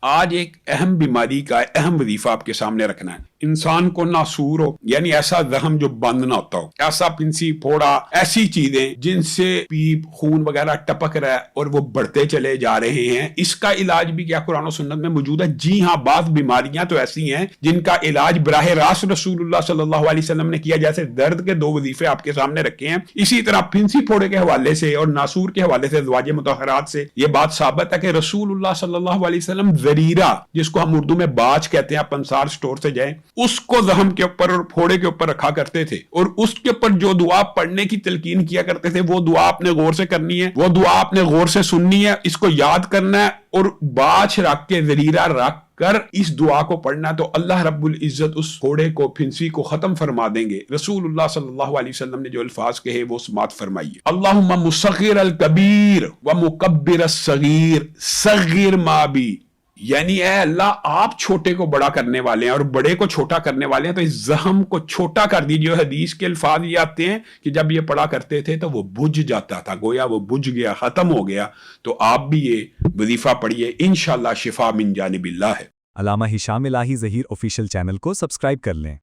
آج ایک اہم بیماری کا اہم وظیفہ آپ کے سامنے رکھنا ہے۔ انسان کو ناسور ہو، یعنی ایسا زخم جو بند نہ ہوتا ہو، ایسا پنسی پھوڑا، ایسی چیزیں جن سے پیپ خون وغیرہ ٹپک رہا ہے اور وہ بڑھتے چلے جا رہے ہیں، اس کا علاج بھی کیا قرآن و سنت میں موجود ہے؟ جی ہاں، بعض بیماریاں تو ایسی ہیں جن کا علاج براہ راست رسول اللہ صلی اللہ علیہ وسلم نے کیا، جیسے درد کے 2 وظیفے آپ کے سامنے رکھے ہیں۔ اسی طرح پھنسی پھوڑے کے حوالے سے اور ناسور کے حوالے سے ازواج مطہرات سے یہ بات ثابت ہے کہ رسول اللہ صلی اللہ علیہ وسلم زریرہ، جس کو ہم اردو میں باج کہتے ہیں، آپ انصار سٹور سے جائیں، اس کو زخم کے اوپر اور پھوڑے کے اوپر رکھا کرتے تھے، اور اس کے اوپر جو دعا پڑھنے کی تلقین کیا کرتے تھے وہ دعا آپ نے غور سے کرنی ہے، وہ دعا آپ نے غور سے سننی ہے، اس کو یاد کرنا ہے اور باج رکھ کے زریرہ رکھ کر اس دعا کو پڑھنا، تو اللہ رب العزت اس پھوڑے کو، پھنسی کو ختم فرما دیں گے۔ رسول اللہ صلی اللہ علیہ وسلم نے جو الفاظ کہے وہ سماعت فرمائیے۔ اللہم مصغر الکبیر و مکبر الصغیر صغر ما بی، یعنی اے اللہ آپ چھوٹے کو بڑا کرنے والے ہیں اور بڑے کو چھوٹا کرنے والے ہیں، تو اس زخم کو چھوٹا کر دیجیے۔ حدیث کے الفاظ یہ آتے ہیں کہ جب یہ پڑھا کرتے تھے تو وہ بجھ جاتا تھا، گویا وہ بجھ گیا، ختم ہو گیا۔ تو آپ بھی یہ وظیفہ پڑھیے، انشاءاللہ شفا من جانب اللہ ہے۔ علامہ ہشام الہی ظہیر آفیشیل چینل کو سبسکرائب کر لیں۔